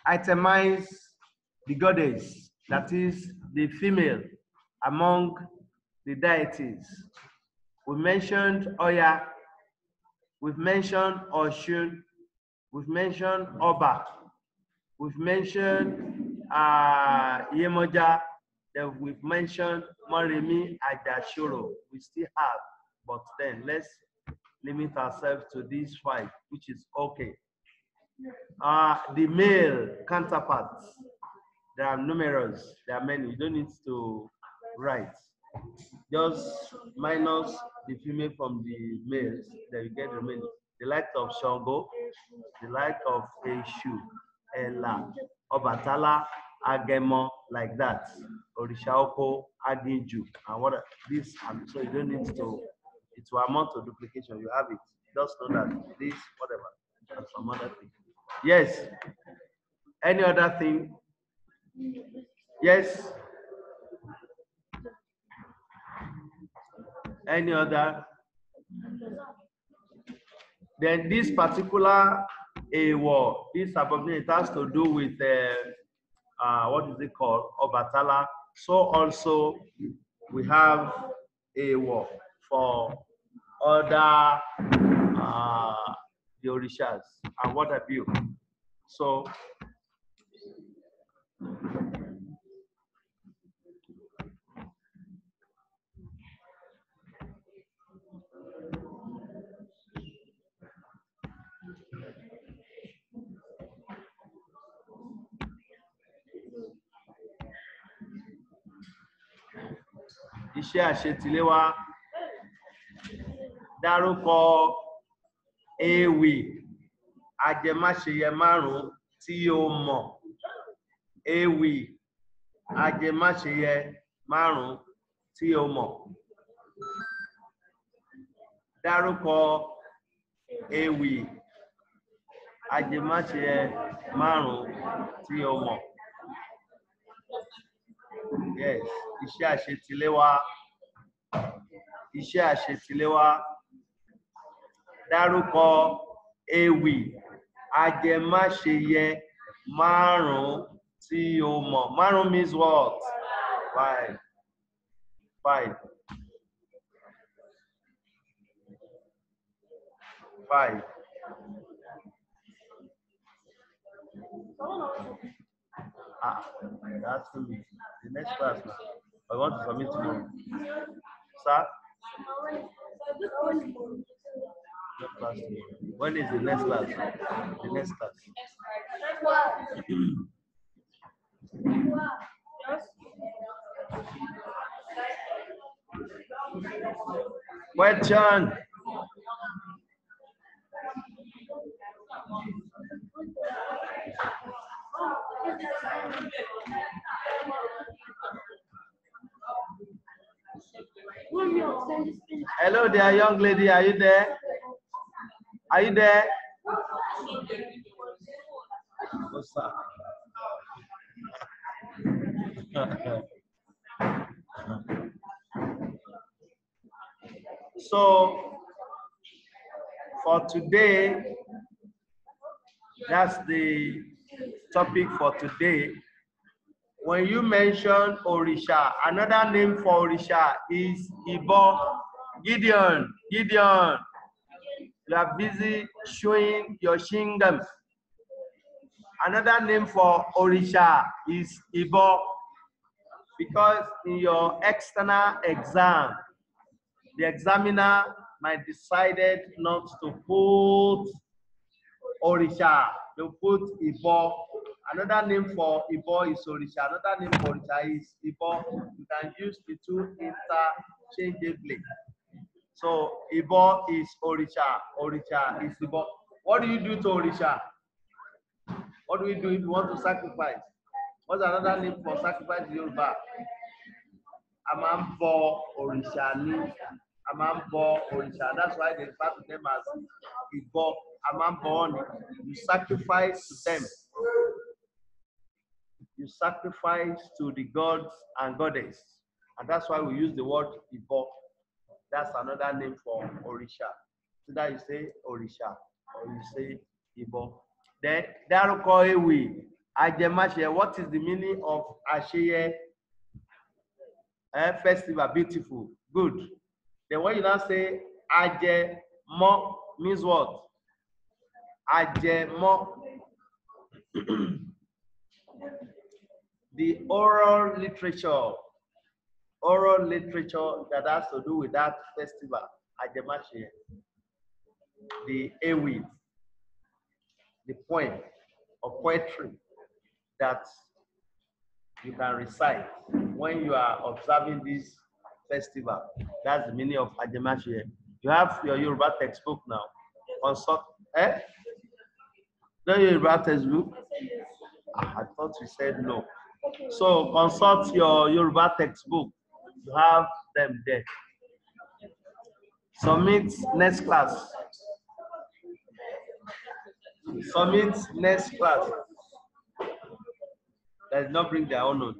itemize the goddess, that is the female among the deities. We mentioned Oya, we've mentioned Oshun, we've mentioned Oba, we've mentioned Yemoja, then we've mentioned Moremi Ajashoro. We still have, but then let's limit ourselves to these 5, which is okay. The male counterparts, there are numerous, there are many. You don't need to write. Just minus the female from the males, then you get the remaining. The like of Shango, the like of Eshu, Ela, Obatala, Agemo, like that. Orishaoko, Adinju, and what this. So you don't need to. It will amount to duplication. You have it. Just know that this, whatever, and some other thing. Yes. Any other thing? Yes. Any other? Then this particular war, this subordinate has to do with what is it called? Obatala. So also we have a war for other the Orishas and what have you. So iṣẹ́ àṣetiléwá dárúkọ ewì ajẹmáṣeyẹ 5 tí o mọ̀. Ewì ajẹmáṣeyẹ 5 tí o mọ̀. Dárúkọ ewì ajẹmáṣeyẹ 5 tí o mọ̀. Yes, iṣẹ́ àṣetiléwá. Iṣẹ́ àṣetiléwá. Dárúkọ ewì ajẹmáṣeyẹ 5 tí o mọ̀. 5 means what? 5. 5. 5. That's me. The next class now. I want to submit tomorrow. Sir? Next class tomorrow. When is the next class? The next class. Question. Hello there, young lady. Are you there? Are you there? What's up? So, for today, that's the topic for today. When you mention Orisha, another name for Orisha is Ibo. Gideon. Gideon. You are busy showing your shingam. Another name for Orisha is Ibo. Because in your external exam, the examiner might decided not to put Orisha. They put Ibo. Another name for Ibo is Orisha. Another name for Orisha is Ibo. You can use the two interchangeably. So Ibo is Orisha. Orisha is Ibo. What do you do to Orisha? What do we do if you want to sacrifice? What's another name for sacrifice in Yoruba? A máa ń bọ òrìṣà ni. A máa ń bọ òrìṣà. That's why they refer to them as Ìbọ. A máa ń bọ wọn ni. You sacrifice to them. You sacrifice to the gods and goddess. And that's why we use the word Ìbọ. That's another name for Orisha. So that you say Orisha or you say Ìbọ. Then dárúkọ ewì Ajẹmáṣe. What is the meaning of Àṣeyẹ? Festival, beautiful, good. Then when you now say Ajẹmọ́ means what? Ajẹmọ́. The oral literature that has to do with that festival, Ajẹmáṣe. The ewi, the poem or poetry that you can recite when you are observing this festival. That's the meaning of Ajẹmáṣe. You have your Yoruba textbook now. Consult. No Yoruba textbook? I thought you said no. So consult your Yoruba textbook. You have them there. Submit next class. Submit next class. They did not bring their own note.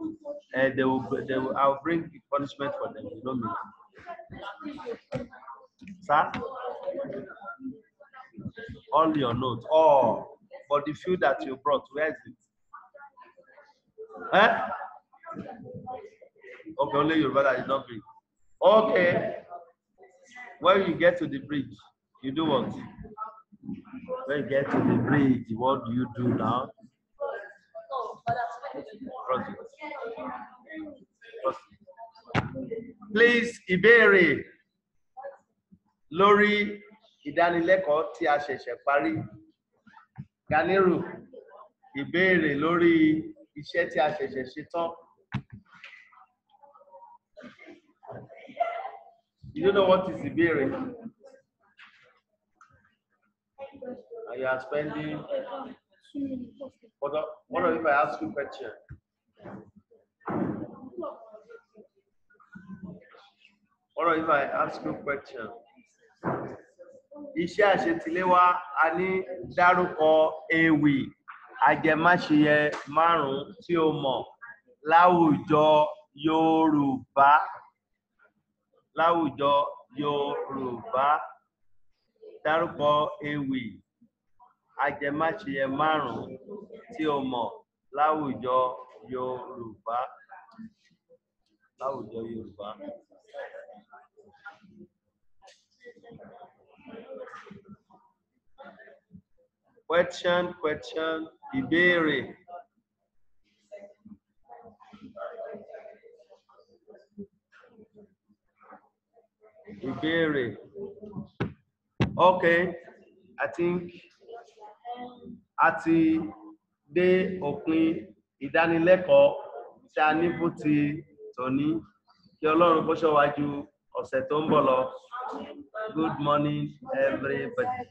I'll bring punishment for them. You know me. Sir? All your notes. Oh, but the few that you brought, where is it? Eh? Okay, only your brother did not bring. Okay. When you get to the bridge, you do what? When you get to the bridge, what do you do now? Cross it. Cross it. Please, ìbéèrè lórí ìdánilẹ́kọ̀ọ́ tí a ṣẹ̀ṣẹ̀ parí. Ganiru, ìbéèrè lórí iṣẹ́ tí a ṣẹ̀ṣẹ̀ ṣe tán. You don't know what is ìbéèrè? And you are spending. What if I ask you a question? What if I ask you a question? Iṣẹ́ àṣetiléwá a ní dárúkọ ewì Ajẹmáṣe márùn-ún tí o mọ̀ láwùjọ Yorùbá. Láwùjọ Yorùbá. Dárúkọ ewì Ajẹmáṣe márùn-ún tí o mọ̀ láwùjọ Yorùbá. Láwùjọ Yorùbá. Question, ìbéèrè. Ìbéèrè. Okay, I think a ti dé òpin ìdánilẹ́kọ̀ọ́ tí a ní fún ti tòní. Kí Ọlọ́run kó ṣọ́ wa ju ọ̀sẹ̀ tó ń bọ̀ lọ. Good morning, everybody.